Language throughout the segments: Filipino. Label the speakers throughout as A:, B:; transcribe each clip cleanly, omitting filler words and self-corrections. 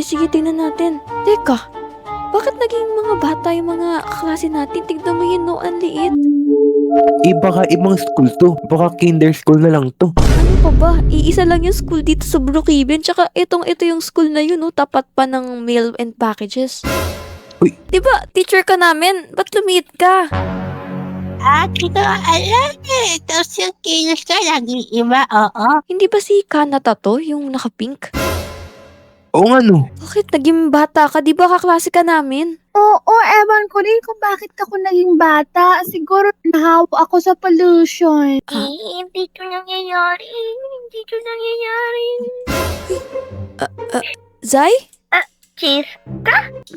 A: sige, tingnan natin. Teka, bakit naging mga bata yung mga klase natin? Tignan mo yun, no? Ang liit.
B: Baka ibang school to. Baka kinder school na lang to.
A: Ano pa ba? Iisa lang yung school dito sa Brookhaven. Tsaka ito yung school na yun, no? Tapat pa ng mail and packages.
B: Uy.
A: Diba, teacher ka namin? Ba't lumiit ka?
C: Hindi ko alam eh. Tapos yung kilos ka, laging iba, oo.
A: Hindi ba si Kanata to, yung naka-pink?
B: Oo nga no.
A: Bakit naging bata ka? Di ba kaklase ka namin?
D: Oo, ewan ko rin kung bakit ako naging bata. Siguro nahawa ako sa pollution.
C: Hindi ko nangyayari. Hindi ko nangyayari.
A: Zay?
C: Cheese.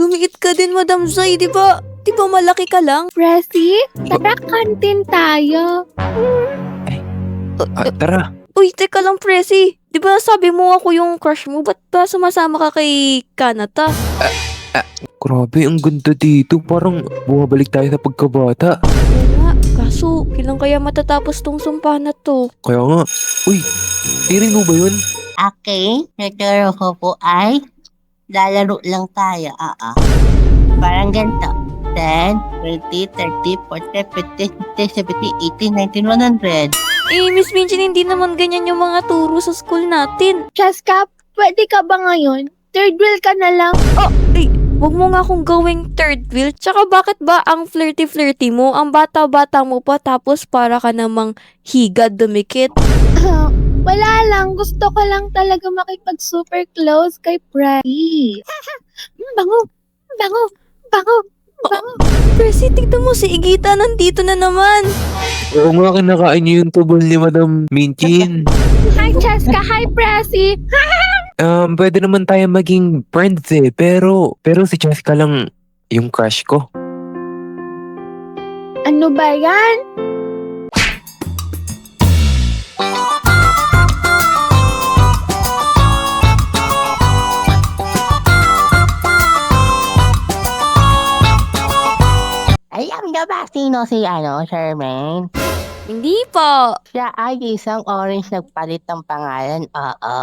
A: Lumiit ka din, Madam Zay, di ba? Di ba malaki ka lang?
D: Presi, tara kantin tayo.
B: Tara.
A: Uy, teka lang, Presi. Di ba sabi mo ako yung crush mo? Ba't ba sumasama ka kay Kanata?
B: Grabe, ang ganda dito. Parang bumabalik tayo sa pagkabata.
A: Oo nga, kaso kailan kaya matatapos tong sumpa na to?
B: Kaya nga. Uy, tirin mo ba yun?
C: Okay, naturo ko po ay lalaro lang tayo, Parang ganito. 10, 20, 30, 40, 50, 60, 70, 80, 90, 100.
A: Miss Minchin, hindi naman ganyan yung mga turo sa school natin.
D: Cheska, pwede ka ba ngayon? Third wheel ka na lang.
A: Huwag mo nga akong gawing third wheel. Tsaka bakit ba ang flirty-flirty mo? Ang bata-bata mo pa tapos para ka namang higad dumikit.
D: Wala lang, gusto ko lang talaga makipag super close kay Presi. Bango, bango, bango, bango.
A: Percy, tignan mo si Igita nandito na naman.
B: Oo nga, kinakain niyo yung tubol ni Madam Minchin.
D: Hi Cheska, hi Presi.
B: Pwede naman tayo maging friends eh. Pero si Cheska lang yung crush ko.
D: Ano ba yan?
C: Alam niyo ba sino si Charmaine?
A: Hindi po.
C: Siya ay isang orange nagpalit ng pangalan, oo.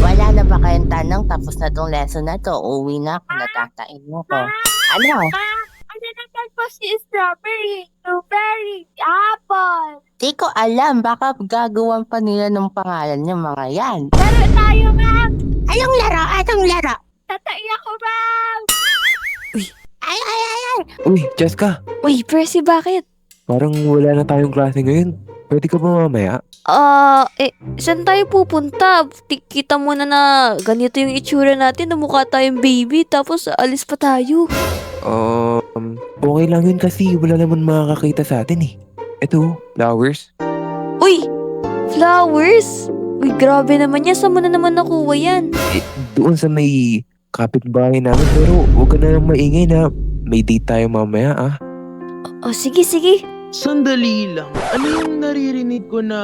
C: Wala na ba kayong tanong tapos na tong lesson na to? Uwi na ako, natatain mo ko. Ano?
D: Ano naman po si strawberry, blueberry, apple?
C: Di ko alam, baka gagawan pa nila ng pangalan yung mga yan.
D: Laro tayo, ma'am.
C: Anong laro? Anong laro?
D: Tatay ako, ma'am.
C: Ay!
B: Uy, Cheska.
A: Uy, Percy, bakit?
B: Parang wala na tayong klase ngayon. Pwede ka ba mamaya?
A: Saan tayo pupunta? Kita mo na ganito yung itsura natin, na mukha tayong baby, tapos alis pa tayo.
B: Okay lang yun kasi wala naman makakakita sa atin eh. Ito, flowers.
A: Uy! Flowers! Uy, grabe naman yan. Saan mo na naman nakuha yan?
B: Doon sa may kapitbahay namin, pero huwag ka na lang maingay na may date tayo mamaya ah.
A: Sige.
E: Sandali lang. Ano yung naririnig ko na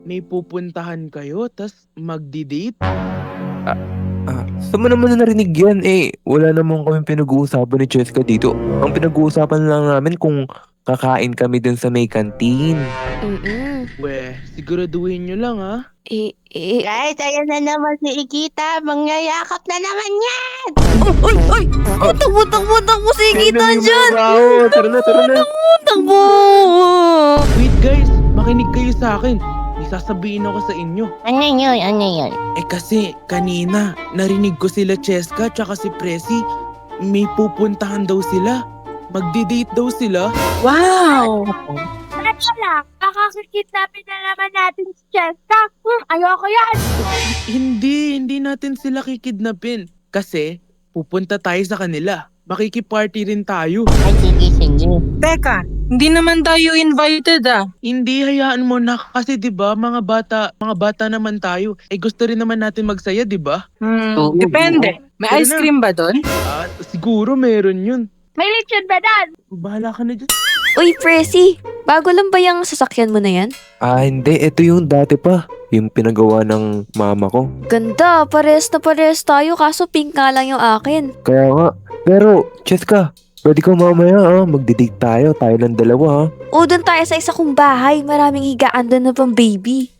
E: may pupuntahan kayo tas magdi-date?
B: Saan mo naman na narinig yan eh? Wala naman kami pinag-uusapan ni Cheska dito. Ang pinag-uusapan lang namin kung kakain kami dun sa may kantin.
E: Weh, siguraduhin nyo lang ha.
C: Guys, ayan na naman si Ikita. Mangyayakap na naman yan!
A: Uy! Takbo si Igita dyan!
B: Tara na.
A: Takbo!
E: Wait guys, makinig kayo sa akin. May sasabihin ako sa inyo.
C: Ano yun?
E: Kasi kanina, narinig ko sila Cheska tsaka si Presi. May pupuntahan daw sila. Magdi-date daw sila.
D: Wow! Ano lang, makakakidnapin na naman natin si Cheska. Ayoko yan.
E: Hindi natin sila kikidnapin. Kasi, pupunta tayo sa kanila. Makikiparty rin tayo.
C: Ay, sige.
F: Teka, hindi naman tayo invited
E: Hindi, hayaan mo na. Kasi 'di ba mga bata naman tayo. Gusto rin naman natin magsaya, 'di ba?
B: Oo.
F: Depende. May
E: Tara
F: ice
E: na.
F: cream ba doon?
E: Siguro meron yun.
D: May lechon ba dan?
E: Bahala ka na dyan.
A: Uy, Percy! Bago lang ba yung sasakyan mo na yan?
B: Hindi. Ito yung dati pa. Yung pinagawa ng mama ko.
A: Ganda, pares na pares tayo, kaso pink nga lang yung akin.
B: Kaya nga. Pero, Cheska, pwede ka mamaya magdi-date tayo. Tayo lang dalawa ha.
A: O, doon tayo sa isa kong bahay, maraming higaan doon na pang baby.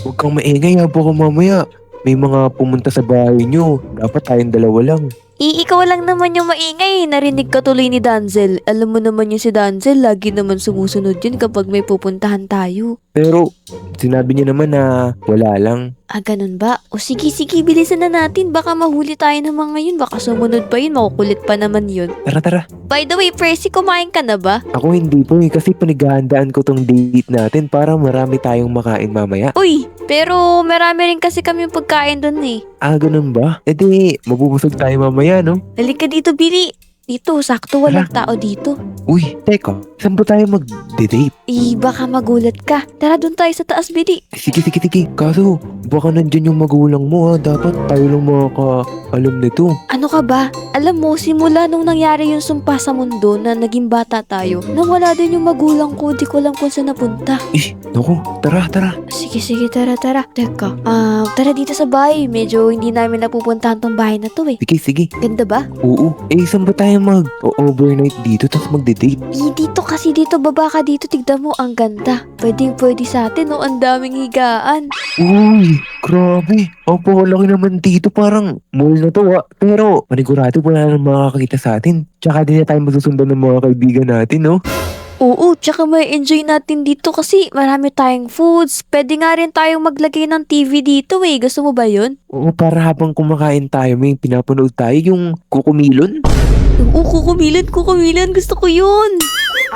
B: Huwag kang maingay ha. Baka mamaya may mga pumunta sa bahay nyo. Dapat tayong dalawa lang.
A: Ikaw lang naman yung maingay. Narinig ka tuloy ni Danzel. Alam mo naman yung si Danzel, lagi naman sumusunod yun kapag may pupuntahan tayo.
B: Pero sinabi niya naman na wala lang.
A: Ganun ba? O sige, bilisan na natin. Baka mahuli tayo ng mga yun. Baka sumunod pa yun. Makukulit pa naman yun.
B: Tara.
A: By the way, Presi, kumain ka na ba?
B: Ako hindi po kasi pinaghahandaan ko tong date natin para marami tayong makain mamaya.
A: Uy, pero marami rin kasi kami pagkain dun eh.
B: Ganun ba? E di, mabubusog tayo mamaya, no?
A: Halika dito, Billy. Dito, sakto walang tao dito.
B: Uy, teka, saan ba tayo mag-date?
A: Baka magulat ka. Tara, dun tayo sa taas, Billy.
B: Sige. Kaso, baka nandyan yung magulang mo Dapat tayo lang makaka-alam nito.
A: Ano ka ba? Alam mo, simula nung nangyari yung sumpa sa mundo na naging bata tayo, nawala din yung magulang ko. Di ko alam kung saan napunta.
B: Naku, tara.
A: Sige, tara. Teka, tara dito sa bahay. Medyo hindi namin napupuntahan tong bahay na to eh.
B: Sige.
A: Ganda ba?
B: Oo. Saan ba tayo mag-overnight dito tapos mag-date?
A: Dito baba ka dito. Tignan mo, ang ganda. Pwede sa atin, no? Ang daming higaan.
B: Uy, grabe. Ang palaki naman dito. Parang mall na to Pero panigurado wala nang makakakita sa atin. Tsaka din na tayo masusundan ng mga kaibigan natin, no?
A: Oo, tsaka may enjoy natin dito kasi marami tayong foods. Pwede nga rin tayong maglagay ng TV dito eh. Gusto mo ba yun?
B: Oo, para habang kumakain tayo, may pinapanood tayo yung kukumilon.
A: Oo, kukumilan. Gusto ko yun.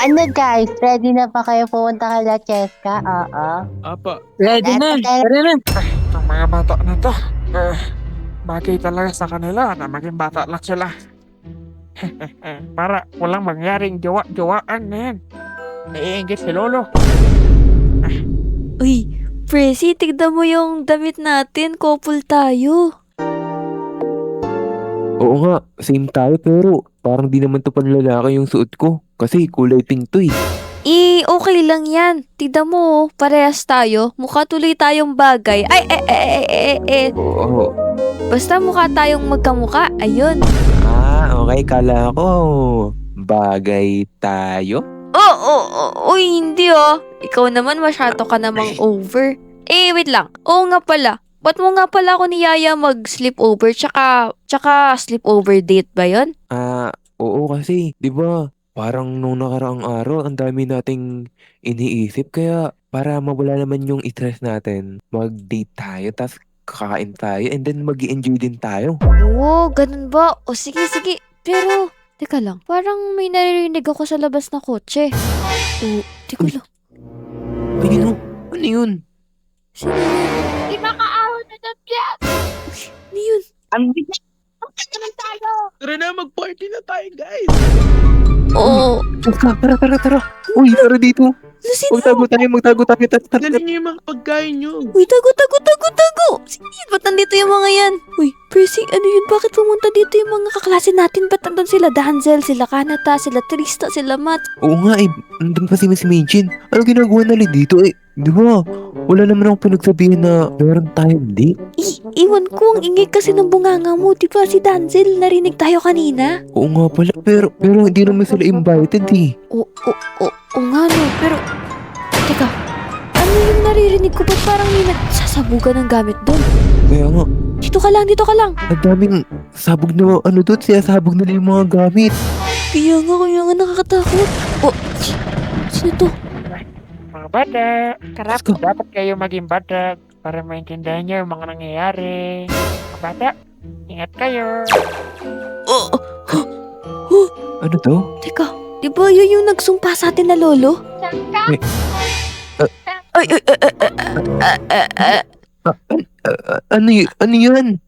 C: Ano guys, ready na pa kayo pumunta kay La Cheska? Oo.
E: Apa,
F: Ready na.
G: Itong mga bata na to, bagay talaga sa kanila na maging bata lang sila. Para walang mangyaring jowa-jowaan na yan. Naiingit si Lolo.
A: Uy, Presi, tignan mo yung damit natin. Couple tayo.
B: Oo nga, same tayo pero parang di naman to panlalaki yung suot ko. Kasi kulay pink to eh.
A: Okay lang yan. Tignan mo, parehas tayo. Mukha tuloy tayong bagay.
B: Oo.
A: Basta mukha tayong magkamuka. Ayun.
B: Okay, kala ko bagay tayo.
A: Uy, hindi Ikaw naman masyado ka namang over. Wait lang. Oo nga pala. Ba't mo nga pala ako ni Yaya mag-sleepover tsaka sleepover date ba yun?
B: Oo kasi, di ba? Parang nung nakaraang araw, ang dami nating iniisip. Kaya para mawala naman yung stress natin, mag-date tayo, tas kakain tayo, and then mag-enjoy din tayo.
A: Oo, ganun ba? O sige. Pero, teka lang. Parang may naririnig ako sa labas na kotse. Teka
B: Uy.
A: lang.
B: Tingin mo, ano yun?
A: Sino yun?
D: Di makaahon na dyan.
A: Ano yun?
C: Ang bilis. Naman tayo.
E: tara na, mag-party na tayo, guys.
A: Oo.
B: Tara. Uy, tara dito.
A: Sino?
B: Magtago tayo. Tara.
E: Dali niyo yung mga pagkain nyo.
A: Uy, tago. Sino yun? Ba't nandito yung mga yan? Uy, Percy, ano yun? Bakit pumunta dito yung mga kaklase natin? Ba't nandun sila Danzel, sila Kanata, sila Trista, sila Matt?
B: Oo nga nandun pa si Miss Minchin. Ano ginagawa nila dito Di ba? Wala naman akong pinagsabihin na meron tayong date.
A: Iwan ko, ang ingay kasi ng bunganga mo. Di ba si Danzel, narinig tayo kanina?
B: Oo nga pala, pero hindi naman sila invited
A: Oo nga no, pero... Teka, ano yung naririnig ko? Ba't parang may nagsasabugan ng gamit doon?
B: Kaya nga,
A: Dito ka lang.
B: ang daming sabog na doon, sabog nila yung mga gamit.
A: Kaya nga nakakatakot. Sino to?
G: Mga bata,
B: Let's go.
G: dapat kayo maging bata para maintindihan nyo yung mga nangyayari. Mga bata, ingat kayo.
B: Ano to?
A: Teka, di ba yun yung nagsumpa sa atin na lolo? Ay,
B: Ano yan?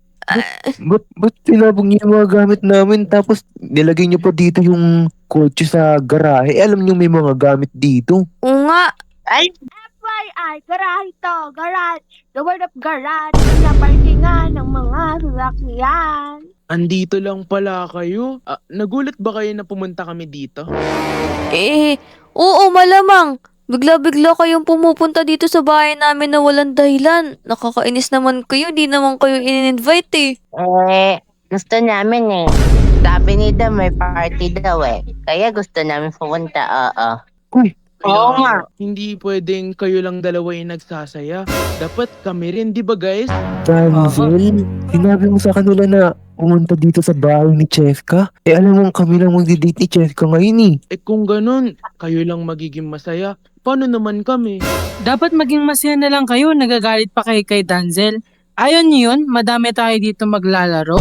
B: Ba't sinabog niyo yung mga gamit namin tapos nilagay niyo pa dito yung kotse sa garahe? Alam niyo may mga gamit dito.
A: oo nga.
C: Ay,
D: FYI, garahe to. Garage. The word of garage. Pinaparkingan ng mga sasakyan.
E: Andito lang pala kayo. Nagulat ba kayo na pumunta kami dito?
A: Oo, malamang. Bigla-bigla kayong pumupunta dito sa bahay namin na walang dahilan. Nakakainis naman kayo, di naman kayo in-invite
C: gusto namin Sabi ni Dam may party daw Kaya gusto namin pumunta, oo.
F: Oo nga.
E: Hindi pwedeng kayo lang dalawa yung nagsasaya. Dapat kami rin, di ba guys?
B: Danzel, sinabi mo sa kanila na pumunta dito sa bahay ni Cheska. Alam mo kami lang magdi-date ni Cheska ngayon eh.
E: Eh kung ganun, kayo lang magiging masaya. Paano naman kami?
F: Dapat maging masaya na lang kayo, nagagalit pa kayo kay Danzel. Ayaw niyo yun, madami tayo dito maglalaro.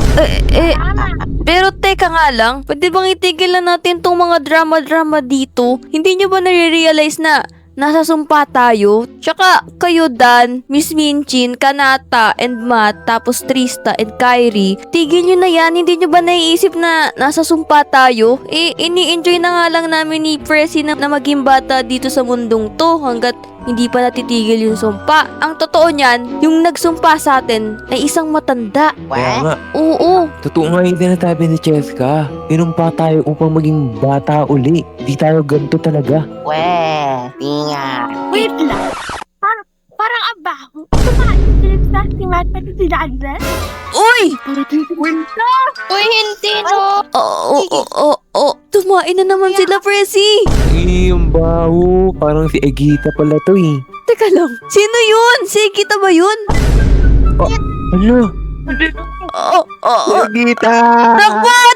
A: Pero teka nga lang, pwede bang itigil na natin tong mga drama-drama dito? Hindi nyo ba nare-realize na nasa sumpa tayo? Tsaka kayo Dan, Miss Minchin, Kanata, and Matt, tapos Trista and Kyrie, tigil nyo na yan. Hindi nyo ba naiisip na nasa sumpa tayo? Ini-enjoy na nga lang namin ni Presi na maging bata dito sa mundong to hanggat hindi pa natitigil yung sumpa. Ang totoo niyan, yung nagsumpa sa atin ay isang matanda.
B: Kaya nga,
A: Oo.
B: totoo nga yung sinasabi ni Cheska. Inumpa tayo upang maging bata uli. Di tayo ganito talaga.
C: Tinga.
D: Wait lang. Parang abaho. Tumain sila si Matt at si Danzel.
A: Uy!
D: Uy, hindi no.
A: Tumain na naman sila, Presi.
B: Yung baho. Parang si Egita pala to eh.
A: Teka lang, sino yun? Si Kita ba yun?
B: Ano?
A: Oh,
B: Egita!
A: Takbo!